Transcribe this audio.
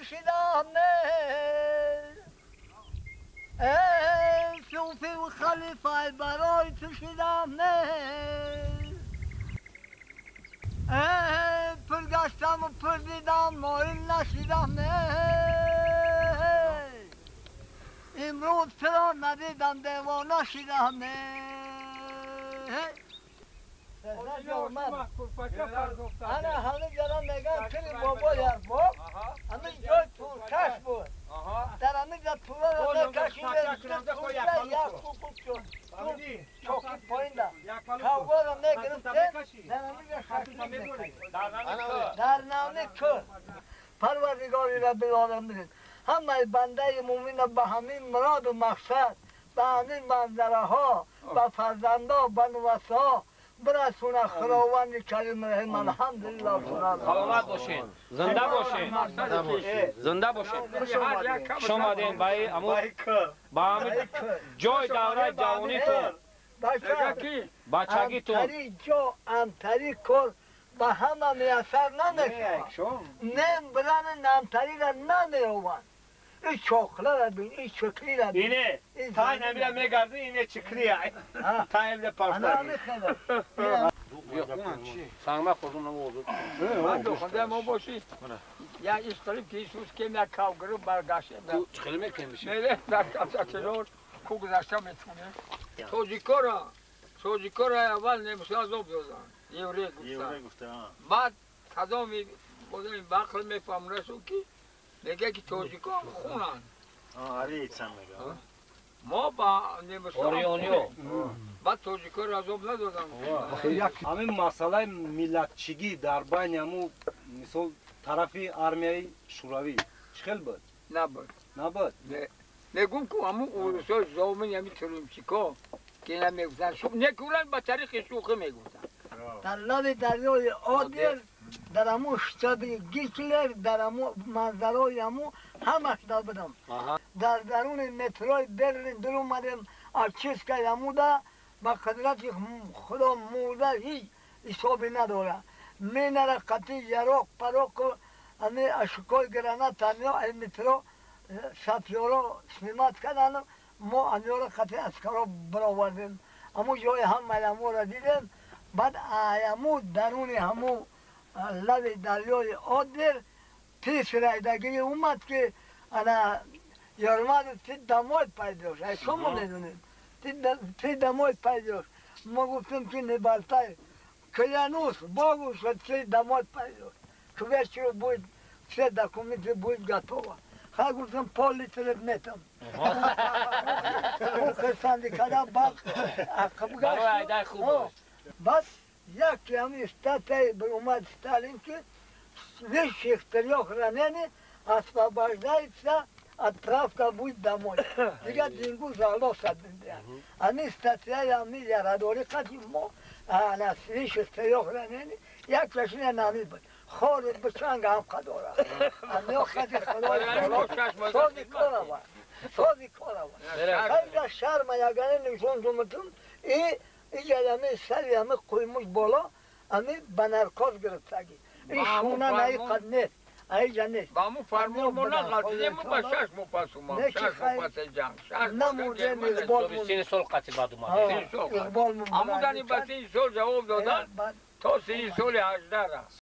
کشیدم صوفی و خلیفه برای کشیدم پر گشتم و پر دیدم مایل نشیدم امروز چرا ندیدم دیوانه شیدم انا همه جرام نگم کلی بابا در باب همه جای پرکش بود در همه جا پولا رو نکشیده یک خوب شد چوکی پایین در کاغا رو نگرفته در همه جا شکلی در نامه که پروردگاری را بالعالم بگید همه بنده مومن به همین مراد و مقصد به همین منظره ها به فرزندا به نوسه ها برسونه خداوند کریم رحیم الحمدلله سلامت باشین زنده باشین زنده باشین خوش آمدین بای امو با همین جای دوره جوانیتون بچگیتون امتری جا امتری کر به همه میسر نمیشه نم برن امتری را نمیروند این چاخله را بین این چکلی را بین اینه تا نمیره میگرده اینه چکلیه تا امده پاشتر سنگمه خوردون نموزد من دخونده ما باشی یا ایش قریب که ایشوز که یک کافگرو برگشته تو چخیلی میکنی میشی؟ میره در کمسه کنار کو گذشته میتونه توجیکا را اول نمیشه از آب دادن یوره گفتن بعد کدام بودن بقل میفهم رسو که میگه که توجیکا خونن آره چند میگه ما با نمیشه اوریونیو بعد توجیکا را از آب ندادن همین مسئله ملتچگی در بین همون مثال طرفی ارمیای شوروی چخیل بود؟ نبود نگم که همون اولوسای زامن همی ترومچیکا که نمیگفتن نکولن با طریق شوخه میگفتن در لب دریای آدر در همون شتابی گیتلر در همون منظرهای همون همش نبودم در درون متروی برلین در اومدیم چیز که همون ده با قدرت خدا مرده هیچ حسابی نداره می نره قطعی یراق پراق و همه اشکای گرانه تنیا این مترو سفیارا سمیمت کردن ما انجار قطعی اسکارا براوردیم همون جای همه همو را دیدیم بعد همو درون همو لب دریای آدر پیش رایدگی اومد که انا یارمد تی دمای پیداش ای شما میدونید تی دمای پیداش ما گفتیم که نبالتای کلانوس باگوش و تی دمای پیداش که ویچی رو باید تی دکومیتی باید گتوه خواهد گفتم پول لیترت میتم او خستندی کده باق عقب گشت بس یکی همی استاتای بر اومد ستالین که ویش اختریاخ رنینی اسبا باشدایی چه اطراف که بود دمای دیگه دینگو زالا سد بندیان همی استاتای همی یارادوری قدیم ما ویش اختریاخ رنینی یک کشنی نامی بود خور بچنگ هم قداره همی خدی خدای سازی کاره بود سازی کاره بود خیلی شرم یگانه نشون دومتون اینجا همه سری همه قویموش بالا همه بنرکاز گرفتگی این شونه نهی قد نیست اینجا نیست با همون فرمون مولا قطعه ما با شش مو پس اومد شش مو پس جنگ نمورده اقبال مون سین سال قطعی بعد اومد اقبال مون همون دنی با 3 سال جواب دادن تا 3 سال 18 را